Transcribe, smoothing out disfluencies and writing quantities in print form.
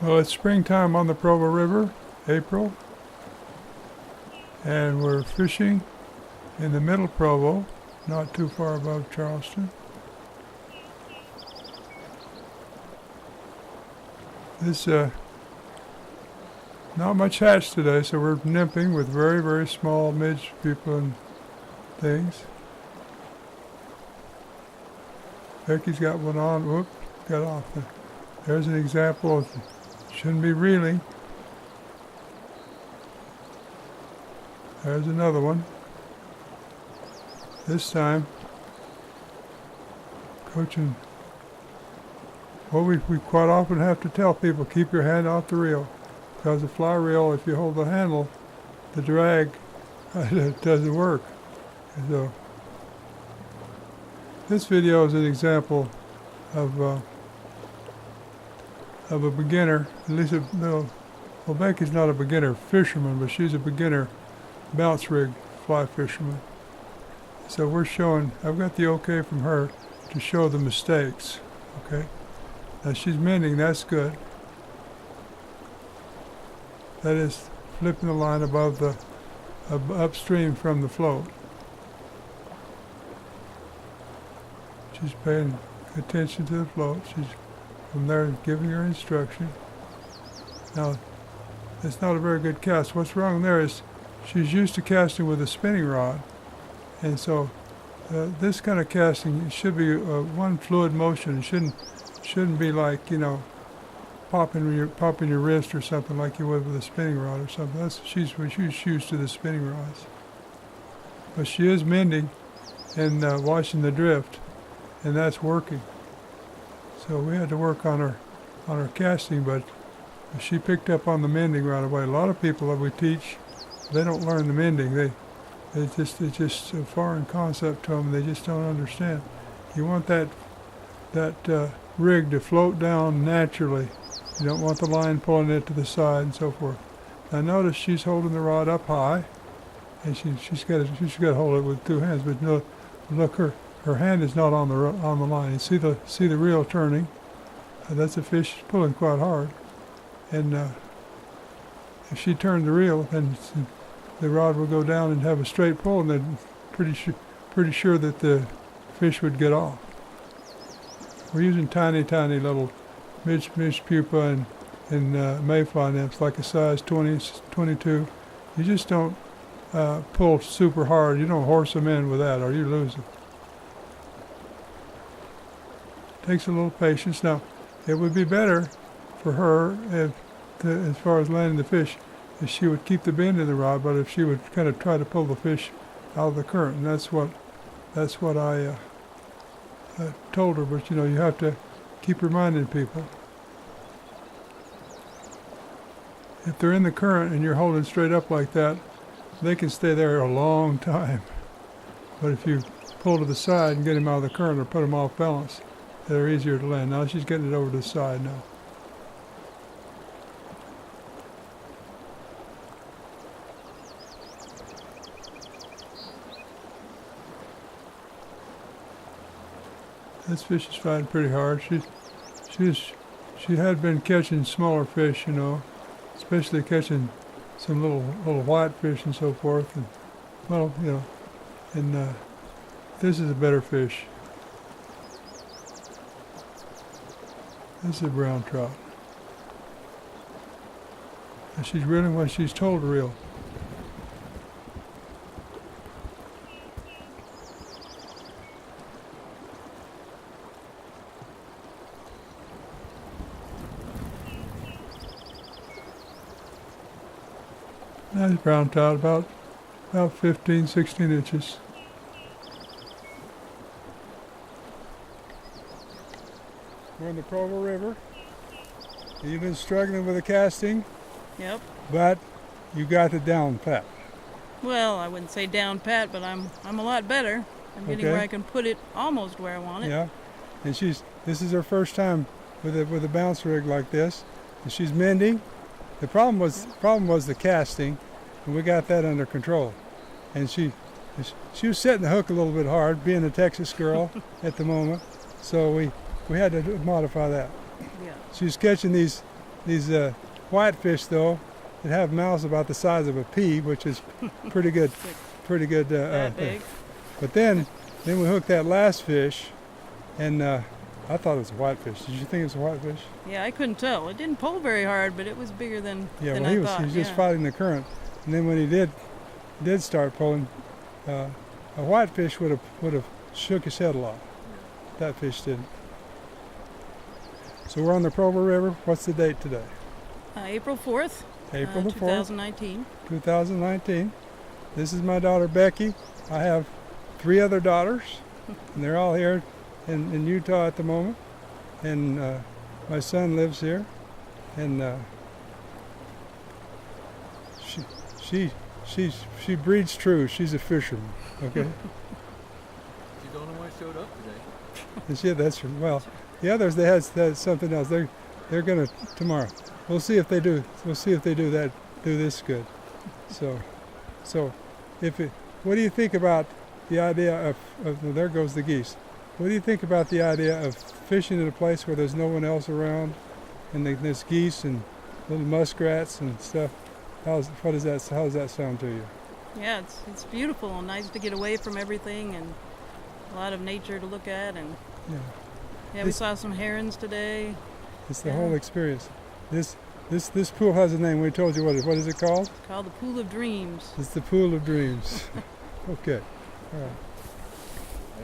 Well, it's springtime on the Provo River, April, and we're fishing in the middle Provo, not too far above Charleston. This not much hatch today, so we're nymphing with very, very small midge people and things. Becky's got one on. Whoop, got off. There's an example of shouldn't be reeling. There's another one. This time, coaching. Well, we quite often have to tell people, keep your hand off the reel. Because the fly reel, if you hold the handle, the drag doesn't work. And so, this video is an example of a beginner, at least well, Becky's not a beginner fisherman, but she's a beginner bounce rig fly fisherman. So we're showing, I've got the okay from her to show the mistakes, okay? Now she's mending, that's good. That is flipping the line above the, upstream from the float. She's paying attention to the float. She's from there giving her instruction. Now, it's not a very good cast. What's wrong there is she's used to casting with a spinning rod. And so this kind of casting it should be one fluid motion. It shouldn't be like, you know, popping your wrist or something like you would with a spinning rod or something. She's used to the spinning rods. But she is mending and watching the drift, and that's working. So we had to work on her casting, but she picked up on the mending right away. A lot of people that we teach, they don't learn the mending. It's just a foreign concept to them. They just don't understand. You want that rig to float down naturally. You don't want the line pulling it to the side and so forth. Now notice she's holding the rod up high, and she's got to hold it with two hands. But no, look, her hand is not on the line. You see the reel turning. That's a fish pulling quite hard, and if she turned the reel, then the rod would go down and have a straight pull, and then pretty sure that the fish would get off. We're using tiny little midge pupa and mayfly nymphs, like a size 20, 22. You just don't pull super hard. You don't horse them in with that, or you lose them. Takes a little patience. Now, it would be better for her as far as landing the fish, if she would keep the bend in the rod, but if she would kind of try to pull the fish out of the current, and that's what I told her. But you know, you have to keep reminding people. If they're in the current and you're holding straight up like that, they can stay there a long time. But if you pull to the side and get them out of the current or put them off balance, they're easier to land. Now she's getting it over to the side now. This fish is fighting pretty hard. She had been catching smaller fish, you know, especially catching some little white fish and so forth. And well, you know, and this is a better fish. This is a brown trout. And she's reeling when she's told to reel. Nice brown trout, about 15, 16 inches. We're in the Provo River. You've been struggling with the casting. Yep. But you got it down pat. Well, I wouldn't say down pat, but I'm a lot better. I'm getting where I can put it almost where I want it. Yeah. And this is her first time with a bounce rig like this. And she's mending. The problem was the casting, and we got that under control. And she was setting the hook a little bit hard, being a Texas girl at the moment. So we had to modify that. Yeah. She's catching these These whitefish, though, that have mouths about the size of a pea, which is pretty good. Pretty good. That thing. big. But then we hooked that last fish, and I thought it was a whitefish. Did you think it was a whitefish? Yeah, I couldn't tell. It didn't pull very hard, but it was bigger than Yeah, than well, I he was thought. just yeah. fighting the current, and then when he did start pulling, a whitefish would have shook his head a lot. That fish didn't. So we're on the Provo River. What's the date today? April 4th, April the 4th, 2019. 2019. This is my daughter Becky. I have 3 other daughters, and they're all here in Utah at the moment. And my son lives here, and she breeds true. She's a fisherman. Okay. She's the only one that showed up today. And that's well. The others, they had something else. They're gonna tomorrow. We'll see if they do. We'll see if they do this good. So what do you think about the idea of well, there goes the geese. What do you think about the idea of fishing at a place where there's no one else around, and there's geese and little muskrats and stuff? How does that sound to you? Yeah, it's beautiful and nice to get away from everything and a lot of nature to look at. And Yeah. we saw some herons today. It's the Yeah. whole experience. This pool has a name. We told you what is it called? Called the Pool of Dreams. It's the Pool of Dreams. Okay. All right.